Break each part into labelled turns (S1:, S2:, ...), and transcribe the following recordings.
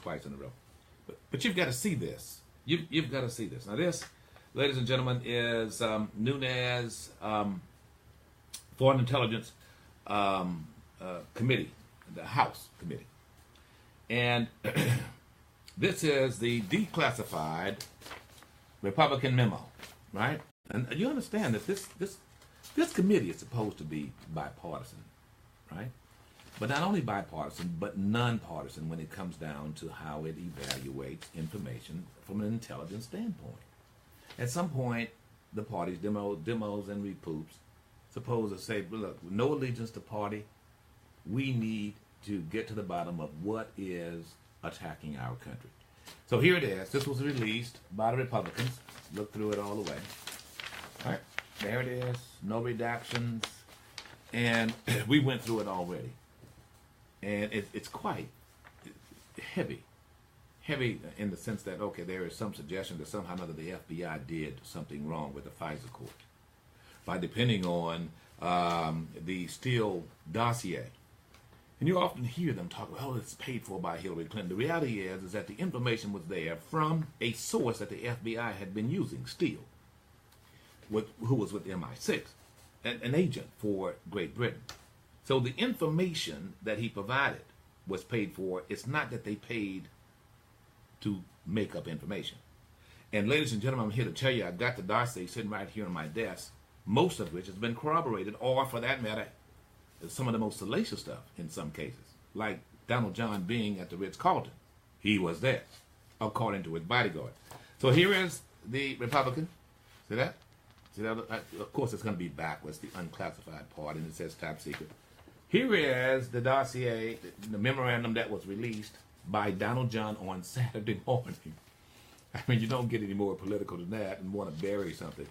S1: twice in a row. But you've got to see this. You've got to see this. Now this, ladies and gentlemen, is Nunes Foreign Intelligence Committee, the House Committee. And this is the declassified Republican memo, right? And you understand that this committee is supposed to be bipartisan, right? But not only bipartisan, but nonpartisan when it comes down to how it evaluates information from an intelligence standpoint. At some point, the parties, demos and repoops, supposed to say, look, no allegiance to party. We need to get to the bottom of what is attacking our country. So here it is. This was released by the Republicans. Look through it all the way. All right, there it is. No redactions. And we went through it already. And it's quite heavy. Heavy in the sense that, okay, there is some suggestion that somehow or another the FBI did something wrong with the FISA court by depending on the Steele dossier. And you often hear them talk, well, it's paid for by Hillary Clinton. The reality is that the information was there from a source that the FBI had been using, Steele, who was with MI6, an agent for Great Britain. So the information that he provided was paid for. It's not that they paid to make up information. And ladies and gentlemen, I'm here to tell you, I've got the dossier sitting right here on my desk, most of which has been corroborated, or for that matter, some of the most salacious stuff in some cases, like Donald John being at the Ritz-Carlton. He was there, according to his bodyguard. So here is the Republican. See that? See that? Of course, it's going to be backwards, the unclassified part, and it says top secret. Here is the dossier, the memorandum that was released by Donald John on Saturday morning. I mean, you don't get any more political than that and want to bury something.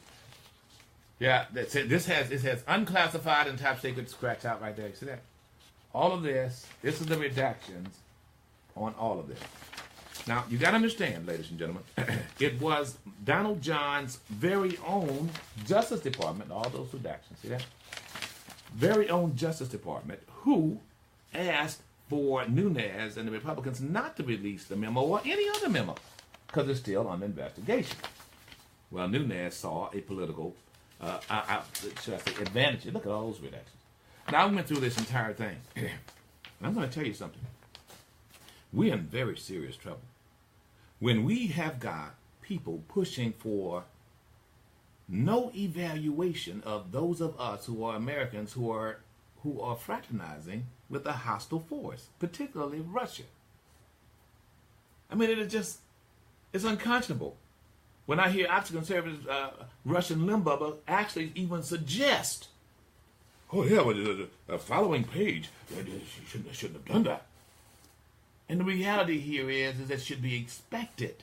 S1: Yeah, that's it. It has unclassified and top secret scratched out right there. See that? All of this is the redactions on all of this. Now, you got to understand, ladies and gentlemen, it was Donald John's very own Justice Department, all those redactions, see that? Very own Justice Department, who asked for Nunes and the Republicans not to release the memo or any other memo because it's still under investigation. Well, Nunes saw a political should I say, advantage. Look at all those redactions. Now, I went through this entire thing. And I'm going to tell you something. We're in very serious trouble. When we have got people pushing for no evaluation of those of us who are Americans who are fraternizing with a hostile force, particularly Russia. I mean, it's unconscionable. When I hear conservatives, Russian Limbaugh actually even suggest, oh yeah, but the following page, shouldn't have done that. And the reality here is that it should be expected.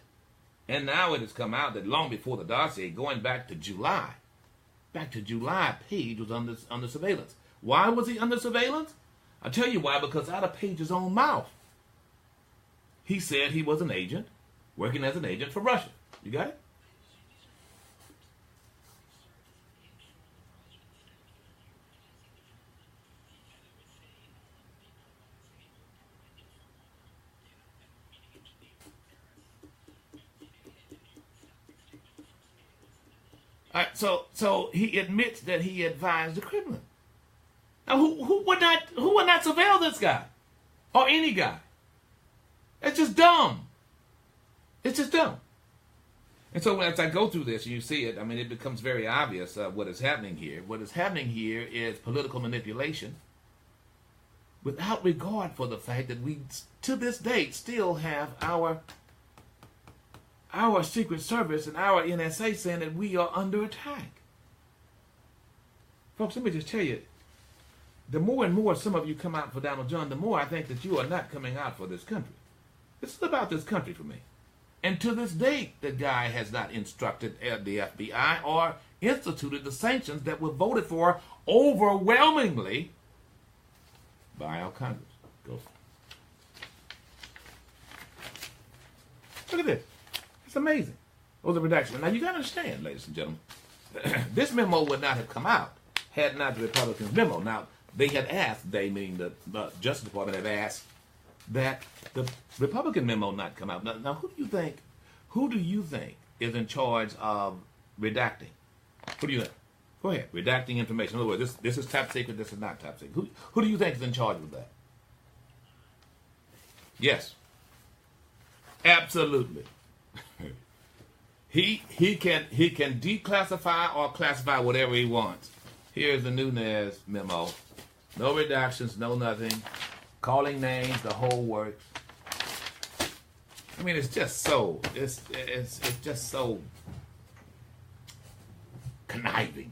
S1: And now it has come out that long before the dossier, going back to July, Page was under surveillance. Why was he under surveillance? I'll tell you why, because out of Page's own mouth, he said he was an agent, working as an agent for Russia. You got it? All right, so he admits that he advised the Kremlin. Now, who would not surveil this guy or any guy? It's just dumb. It's just dumb. And so as I go through this, you see it. I mean, it becomes very obvious what is happening here. What is happening here is political manipulation, without regard for the fact that we, to this date, still have our Secret Service and our NSA saying that we are under attack. Folks, let me just tell you, the more and more some of you come out for Donald John, the more I think that you are not coming out for this country. This is about this country for me. And to this date, the guy has not instructed the FBI or instituted the sanctions that were voted for overwhelmingly by our Congress. Go. Look at this. It's amazing. Those are redactions. Now, you got to understand, ladies and gentlemen, this memo would not have come out had not the Republicans' memo. Now, they had asked, meaning the Justice Department had asked that the Republican memo not come out. Now who do you think is in charge of redacting? Who do you think? Go ahead. Redacting information. In other words, this is top secret, this is not top secret. Who do you think is in charge of that? Yes. Absolutely. He can declassify or classify whatever he wants. Here's the Nunes memo. No redactions, no nothing. Calling names, the whole works. I mean, it's just so conniving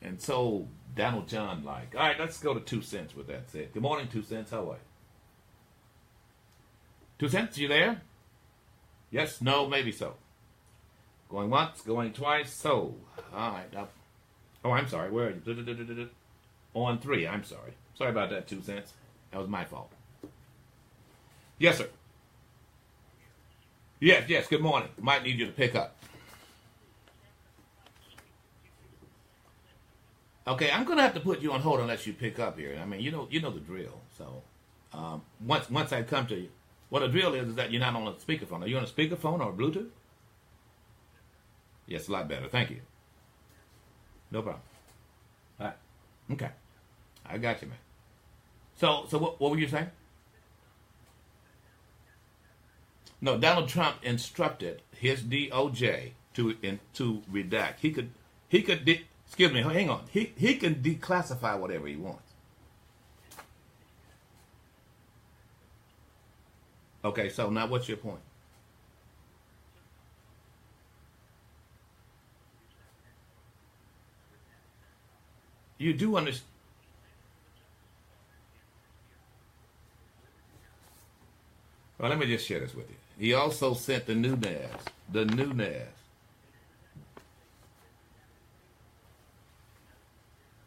S1: and so Donald John like. All right, let's go to 2 cents with that said. Good morning, 2 cents. How are you? 2 cents, you there? Yes, no, maybe so. Going once, going twice, so. All right. Oh, I'm sorry. Where are you? On 3, I'm sorry. Sorry about that, 2 cents. That was my fault. Yes, sir. Yes, good morning. Might need you to pick up. Okay, I'm going to have to put you on hold unless you pick up here. I mean, you know the drill. So once I come to you, what the drill is that you're not on a speakerphone. Are you on a speakerphone or Bluetooth? Yes, a lot better. Thank you. No problem. All right. Okay. I got you, man. So what were you saying? No, Donald Trump instructed his DOJ to redact. He could excuse me, hang on. He can declassify whatever he wants. Okay, so now what's your point? You do understand. Well, let me just share this with you. He also sent the Nunes.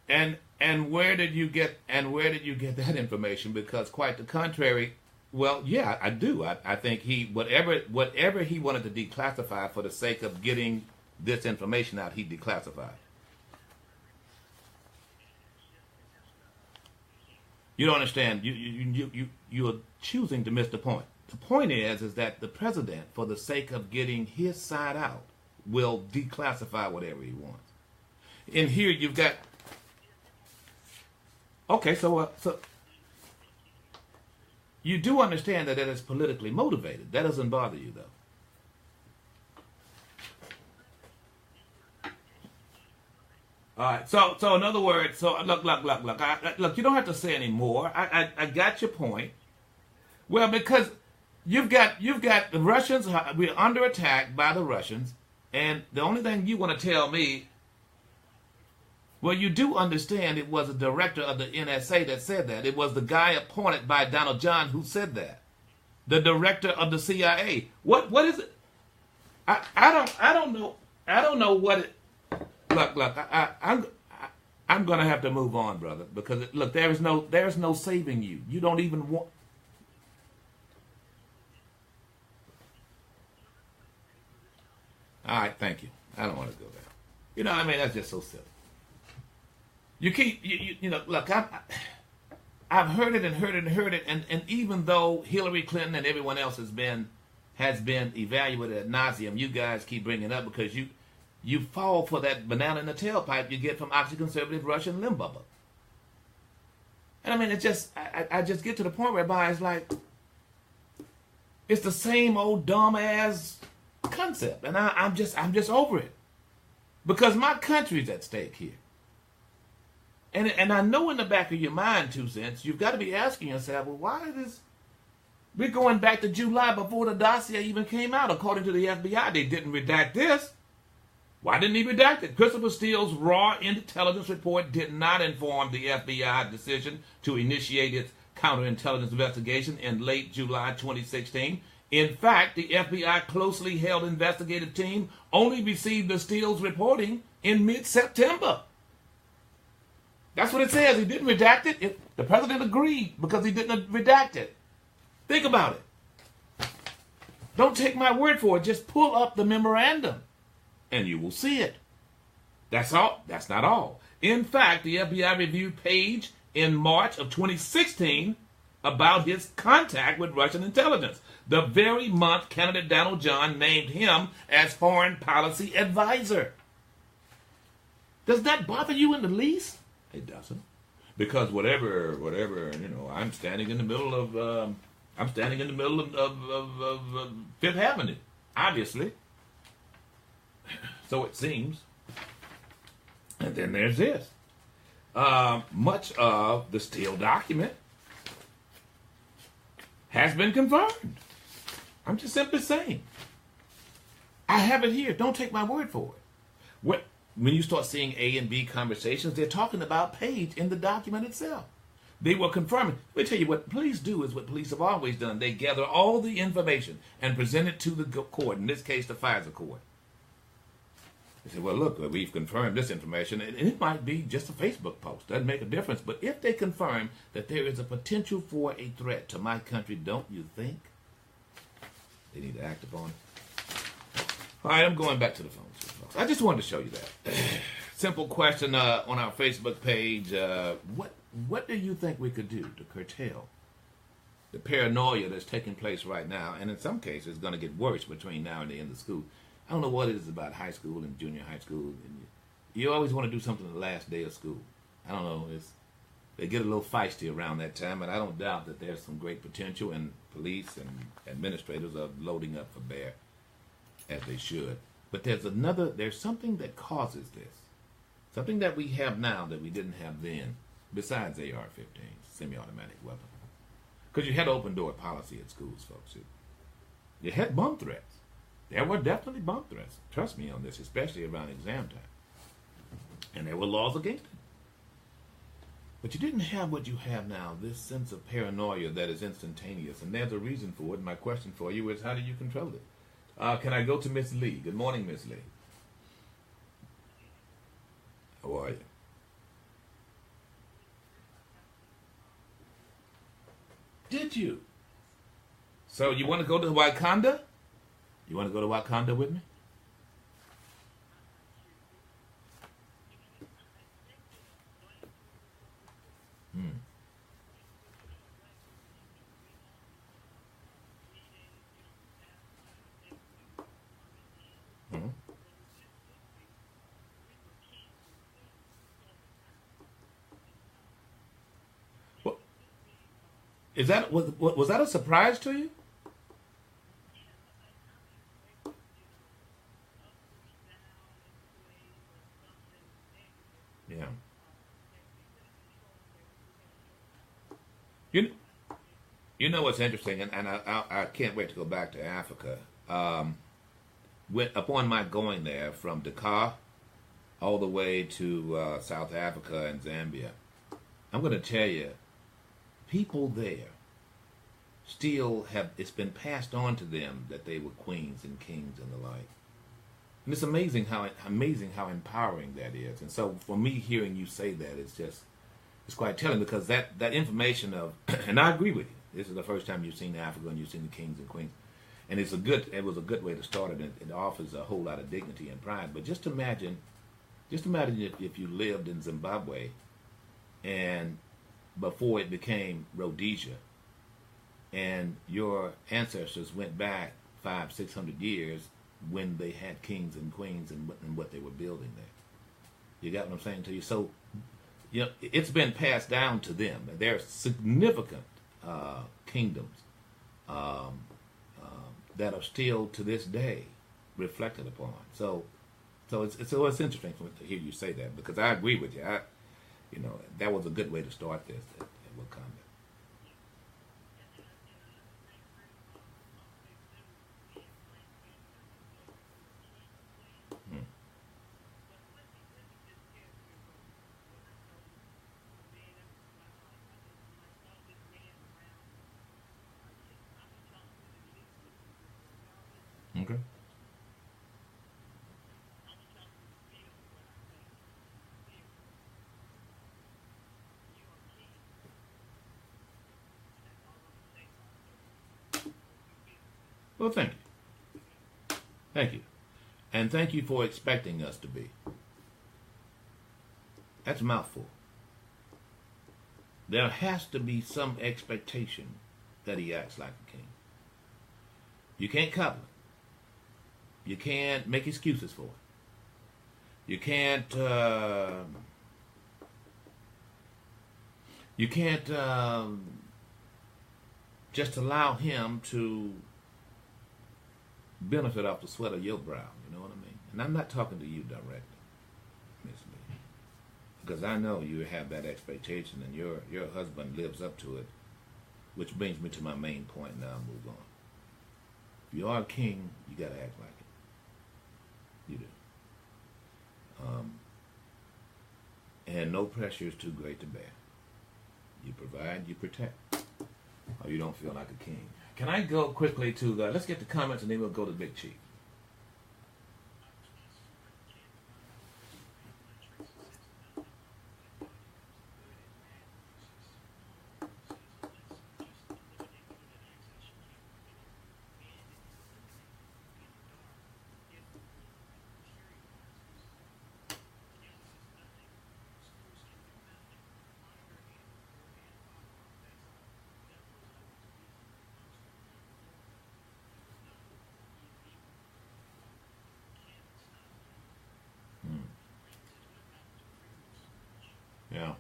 S1: And where did you get that information? Because quite the contrary. Well, yeah, I do. I think he whatever he wanted to declassify for the sake of getting this information out, he declassified. You don't understand. You are choosing to miss the point. The point is that the president, for the sake of getting his side out, will declassify whatever he wants. And here you've got. Okay, so you do understand that is politically motivated. That doesn't bother you, though. All right. So in other words, look. Look. You don't have to say any more. I got your point. Well, because you've got the Russians. We're under attack by the Russians, and the only thing you want to tell me. Well, you do understand it was a director of the NSA that said that. It was the guy appointed by Donald John who said that. The director of the CIA. What is it? I don't know. I don't know what it. Look. I'm gonna have to move on, brother, because look, there's no saving you. You don't even want. All right, thank you. I don't want to go there. You know, I mean, that's just so silly. You keep, you know, look, I've heard it, and even though Hillary Clinton and everyone else has been evaluated ad nauseum, you guys keep bringing it up because you fall for that banana in the tailpipe you get from oxy-conservative Russian Limbaugh. And I mean, I just get to the point whereby it's like, it's the same old dumb-ass concept, and I'm just over it. Because my country's at stake here. And I know in the back of your mind, 2 cents, you've got to be asking yourself, well, why is this? We're going back to July before the dossier even came out. According to the FBI, they didn't redact this. Why didn't he redact it? Christopher Steele's raw intelligence report did not inform the FBI decision to initiate its counterintelligence investigation in late July 2016. In fact, the FBI closely held investigative team only received the Steele's reporting in mid-September. That's what it says. He didn't redact it. The president agreed because he didn't redact it. Think about it. Don't take my word for it. Just pull up the memorandum and you will see it. That's all. That's not all. In fact, the FBI reviewed page in March of 2016 about his contact with Russian intelligence, the very month candidate Donald John named him as foreign policy advisor. Does that bother you in the least? It doesn't. Because whatever, I'm standing in the middle of Fifth Avenue, obviously. So it seems. And then there's this. Much of the Steele document has been confirmed. I'm just simply saying. I have it here. Don't take my word for it. When you start seeing A and B conversations, they're talking about page in the document itself. They were confirming. Let me tell you what police do is what police have always done. They gather all the information and present it to the court, in this case, the FISA court. They say, well, look, we've confirmed this information, and it might be just a Facebook post. Doesn't make a difference. But if they confirm that there is a potential for a threat to my country, don't you think they need to act upon it? All right, I'm going back to the phone. I just wanted to show you that. Simple question on our Facebook page. What do you think we could do to curtail the paranoia that's taking place right now, and in some cases it's going to get worse between now and the end of school? I don't know what it is about high school and junior high school. And you always want to do something the last day of school. I don't know. They get a little feisty around that time, and I don't doubt that there's some great potential, and police and administrators are loading up for bear, as they should. But there's something that causes this. Something that we have now that we didn't have then, besides AR-15s, semi-automatic weapons. Because you had open door policy at schools, folks. You had bomb threats. There were definitely bomb threats. Trust me on this, especially around exam time. And there were laws against it. But you didn't have what you have now, this sense of paranoia that is instantaneous. And there's a reason for it. And my question for you is, how do you control it? Can I go to Miss Lee? Good morning, Miss Lee. How are you? Did you? So you want to go to Wakanda? You want to go to Wakanda with me? Was that a surprise to you? Yeah. You know what's interesting, and I can't wait to go back to Africa. Upon my going there from Dakar all the way to South Africa and Zambia, I'm going to tell you, people there still it's been passed on to them that they were queens and kings and the like. And it's amazing how empowering that is. And so for me, hearing you say that, it's quite telling, because that information of, and I agree with you, this is the first time you've seen Africa and you've seen the kings and queens. And it was a good way to start it. It offers a whole lot of dignity and pride. But just imagine if you lived in Zimbabwe, and before it became Rhodesia, and your ancestors went back 500-600 years when they had kings and queens and what they were building there. You got what I'm saying to you? So, it's been passed down to them. There are significant kingdoms that are still to this day reflected upon. So it's interesting for me to hear you say that, because I agree with you. That was a good way to start this at Wakanda. Okay. Well, thank you. Thank you. And thank you for expecting us to be. That's a mouthful. there has to be some expectation that he acts like a king. You can't cover it. You can't make excuses for it. You can't just allow him to benefit off the sweat of your brow. You know what I mean? And I'm not talking to you directly, Miss Lee, because I know you have that expectation, and your husband lives up to it. Which brings me to my main point. Now I'll move on. If you are a king, you got to act like it. You do. And no pressure is too great to bear. You provide, you protect, or you don't feel like a king. Can I go quickly to let's get the comments and then we'll go to the Big Chief. Yeah.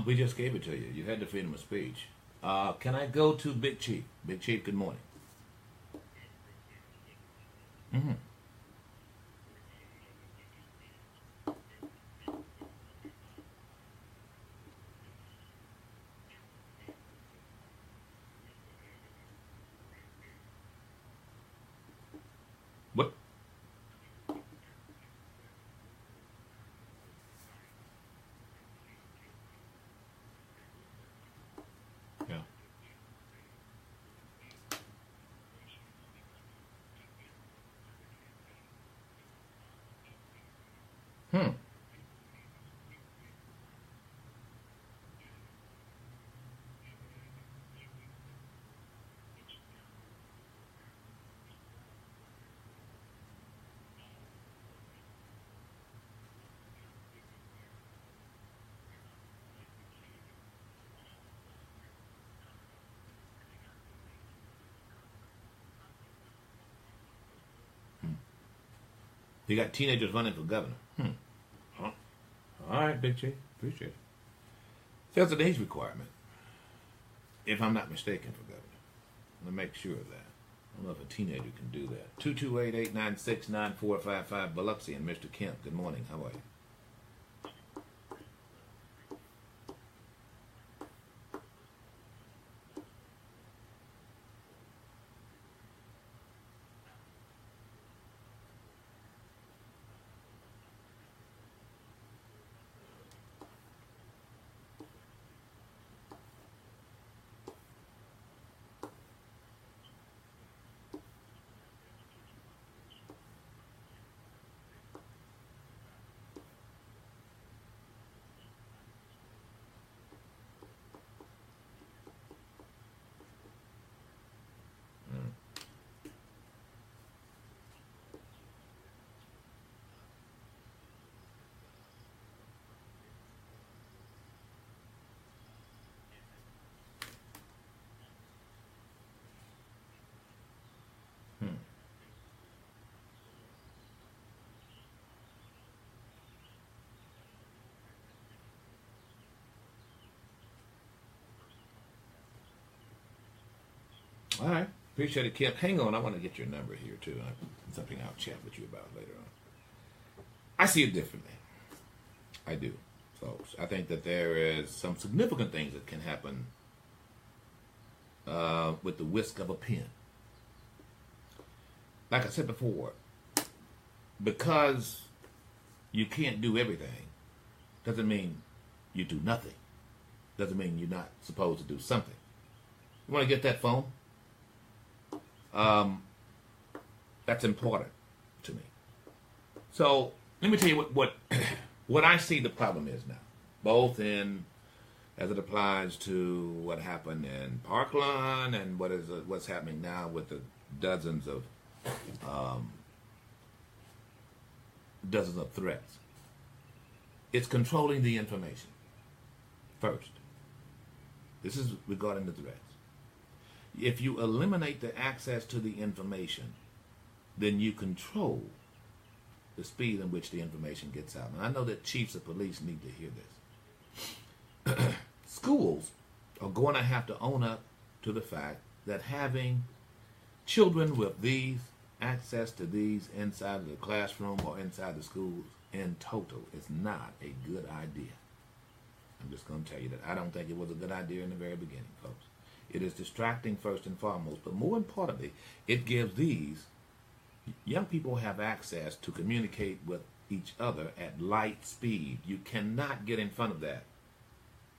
S1: We just gave it to you. You had the freedom of speech. Can I go to Big Chief? Big Chief, good morning. Mm-hmm. What? Yeah. Hmm. You got teenagers running for governor. Hmm. Huh. All right, Big Chief. Appreciate it. There's an age requirement, if I'm not mistaken, for governor. I'm going to make sure of that. I don't know if a teenager can do that. 228-896-9455, Biloxi and Mr. Kemp. Good morning. How are you? Hmm. All right. Appreciate it, Kemp. Hang on. I want to get your number here, too. Something I'll chat with you about later on. I see it differently. I do, folks. I think that there is some significant things that can happen with the whisk of a pen. Like I said before, because you can't do everything doesn't mean you do nothing. Doesn't mean you're not supposed to do something. You want to get that phone? That's important to me. So let me tell you what I see the problem is now, both in as it applies to what happened in Parkland and what's happening now with the dozens of threats. It's controlling the information first. This is regarding the threats. If you eliminate the access to the information, then you control the speed in which the information gets out. And I know that chiefs of police need to hear this. Schools are going to have to own up to the fact that having children with these access to these inside of the classroom or inside the schools in total is not a good idea. I'm just going to tell you that I don't think it was a good idea in the very beginning, folks. It is distracting first and foremost, but more importantly, it gives these young people have access to communicate with each other at light speed. You cannot get in front of that.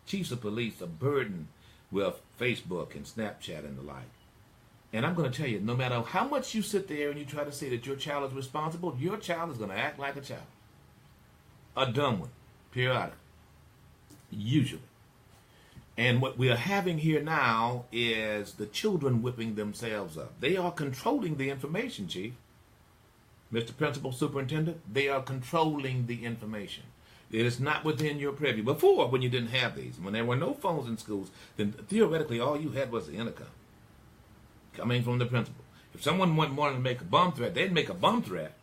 S1: Chiefs of police are burdened with Facebook and Snapchat and the like. And I'm going to tell you, no matter how much you sit there and you try to say that your child is responsible, your child is going to act like a child. A dumb one, periodically, usually. And what we are having here now is the children whipping themselves up. They are controlling the information, Chief. Mr. Principal Superintendent, they are controlling the information. It is not within your purview. Before, when you didn't have these, when there were no phones in schools, then theoretically all you had was the intercom coming from the principal. If someone wanted to make a bomb threat, they'd make a bomb threat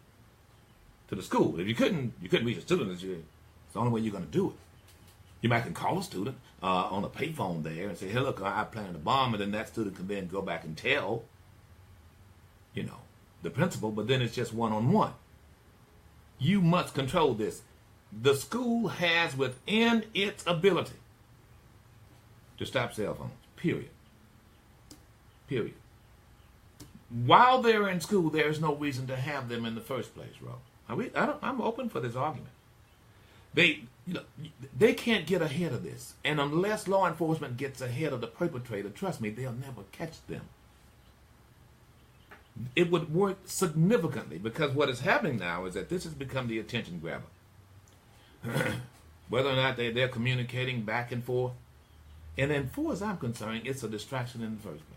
S1: to the school. If you couldn't reach a student, it's the only way you're going to do it. You might can call a student on a payphone there and say, hey, look, I planted a bomb, and then that student can then go back and tell, the principal, but then it's just one-on-one. You must control this. The school has within its ability to stop cell phones, period. Period. While they're in school, there is no reason to have them in the first place, Ro. I'm open for this argument. They can't get ahead of this. And unless law enforcement gets ahead of the perpetrator, trust me, they'll never catch them. It would work significantly, because what is happening now is that this has become the attention grabber. Whether or not they're communicating back and forth. And then, far as I'm concerned, it's a distraction in the first place.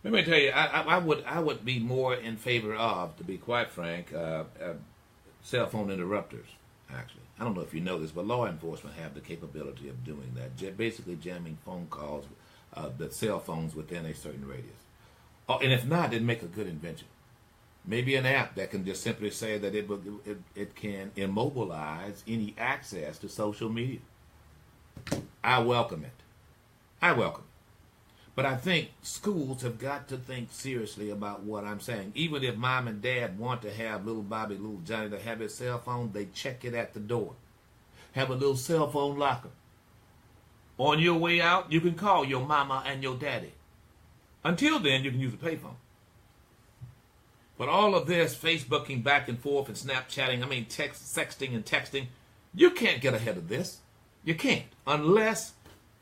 S1: Let me tell you, I would be more in favor of, to be quite frank, cell phone interrupters, actually. I don't know if you know this, but law enforcement have the capability of doing that, basically jamming phone calls, the cell phones within a certain radius. Oh, and if not, then make a good invention. Maybe an app that can just simply say that it can immobilize any access to social media. I welcome it. I welcome it. But I think schools have got to think seriously about what I'm saying. Even if mom and dad want to have little Bobby, little Johnny to have his cell phone, they check it at the door. Have a little cell phone locker. On your way out, you can call your mama and your daddy. Until then, you can use a payphone. But all of this Facebooking back and forth and Snapchatting, sexting and texting, you can't get ahead of this. You can't, unless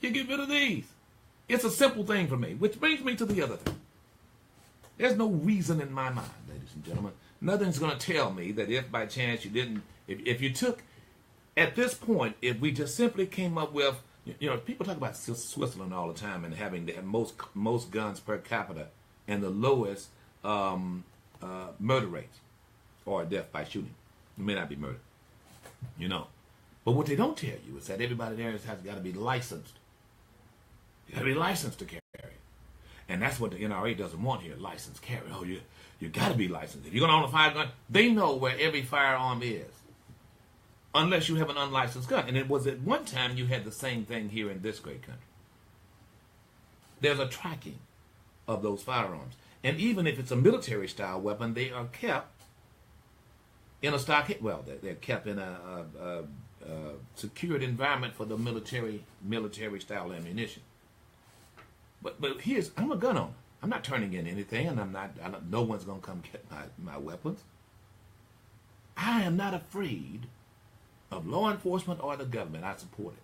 S1: you get rid of these. It's a simple thing for me, which brings me to the other thing. There's no reason in my mind, ladies and gentlemen. Nothing's going to tell me that if by chance you didn't, if you took, at this point, if we just simply came up with, people talk about Switzerland all the time and having the most guns per capita and the lowest murder rates or death by shooting. It may not be murder, But what they don't tell you is that everybody there has got to be licensed. You got to be licensed to carry. And that's what the NRA doesn't want here, licensed carry. Oh, you got to be licensed. If you're going to own a fire gun, they know where every firearm is. Unless you have an unlicensed gun. And it was at one time you had the same thing here in this great country. There's a tracking of those firearms. And even if it's a military-style weapon, they are kept in a stockade. Well, they're kept in a secured environment for the military-style ammunition. But I'm a gun owner. I'm not turning in anything, and no one's going to come get my weapons. I am not afraid of law enforcement or the government. I support it.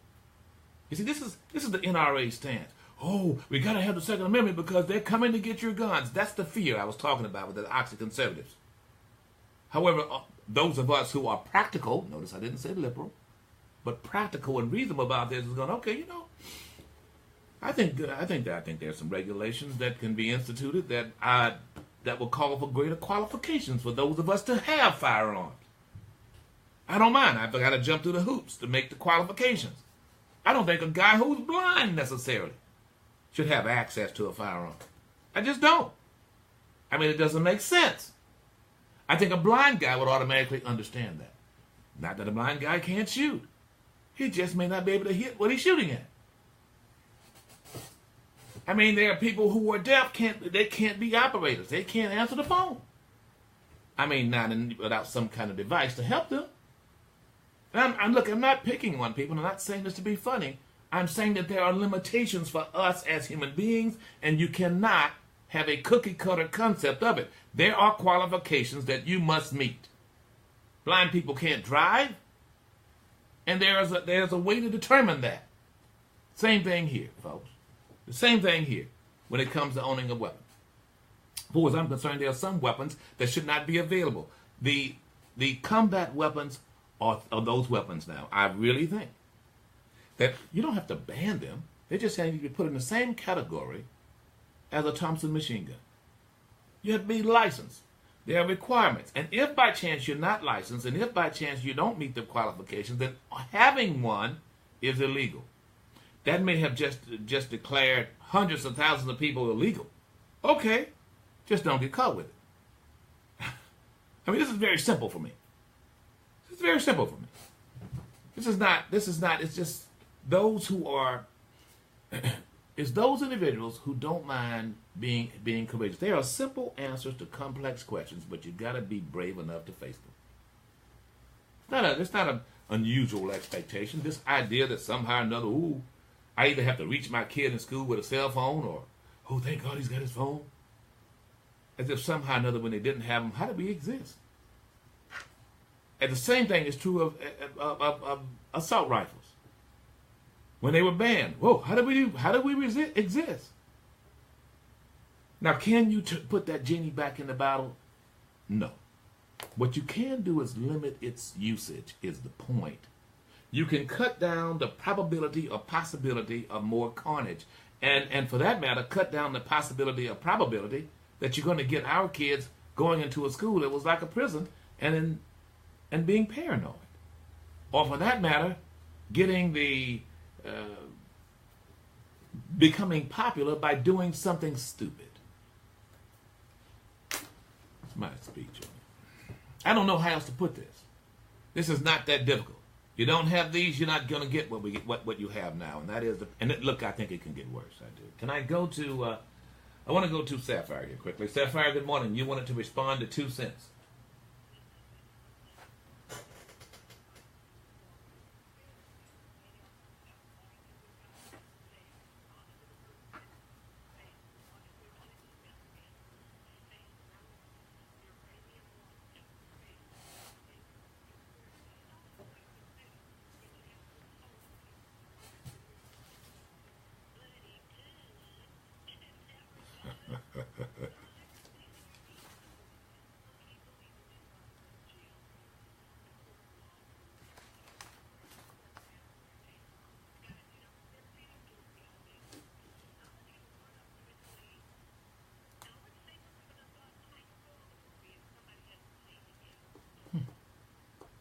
S1: You see, this is the NRA stance. oh, we got to have the Second Amendment because they're coming to get your guns. That's the fear I was talking about with the oxy-conservatives. However, those of us who are practical, notice I didn't say liberal, but practical and reasonable about this is going, okay, you know, I think there's some regulations that can be instituted that will call for greater qualifications for those of us to have firearms. I don't mind. I've got to jump through the hoops to make the qualifications. I don't think a guy who's blind necessarily should have access to a firearm. I just don't. I mean, it doesn't make sense. I think a blind guy would automatically understand that. Not that a blind guy can't shoot. He just may not be able to hit what he's shooting at. I mean, there are people who are deaf, they can't be operators. They can't answer the phone. I mean, without some kind of device to help them. And look, I'm not picking on people. I'm not saying this to be funny. I'm saying that there are limitations for us as human beings, and you cannot have a cookie-cutter concept of it. There are qualifications that you must meet. Blind people can't drive, and there's a way to determine that. Same thing here, folks. The same thing here when it comes to owning a weapon. As far as I'm concerned, there are some weapons that should not be available. The combat weapons are those weapons now. I really think that you don't have to ban them. They're just saying you can put in the same category as a Thompson machine gun. You have to be licensed. There are requirements. And if by chance you're not licensed, and if by chance you don't meet the qualifications, then having one is illegal. That may have just declared hundreds of thousands of people illegal. Okay, just don't get caught with it. I mean, this is very simple for me. It's very simple for me. It's just those who are, it's those individuals who don't mind being courageous. There are simple answers to complex questions, but you've got to be brave enough to face them. It's not an unusual expectation. This idea that somehow or another, I either have to reach my kid in school with a cell phone or, thank God he's got his phone. As if somehow or another when they didn't have them, how did we exist? And the same thing is true of assault rifles. When they were banned, how did we exist? Now, can you put that genie back in the bottle? No. What you can do is limit its usage, is the point. You can cut down the probability or possibility of more carnage. And for that matter, cut down the possibility or probability that you're going to get our kids going into a school that was like a prison and being paranoid. Or for that matter, getting becoming popular by doing something stupid. That's my speech on it. I don't know how else to put this. This is not that difficult. You don't have these, you're not going to get what you have now, and that is look, I think it can get worse. I do. Can I go to? I want to go to Sapphire here quickly. Sapphire, good morning. You wanted to respond to 2 cents.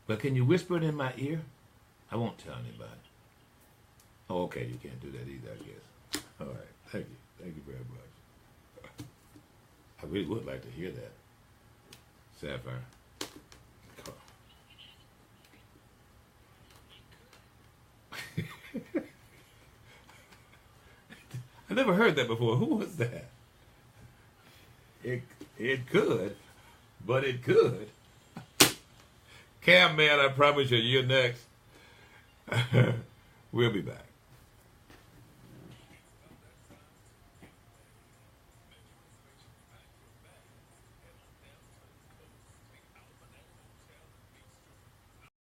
S1: But can you whisper it in my ear? I won't tell anybody. Oh, okay, you can't do that either, I guess. All right, thank you. Thank you very much. I really would like to hear that. Sapphire. I never heard that before. Who was that? It could, but it could. Cam, man, I promise you, you're next. We'll be back.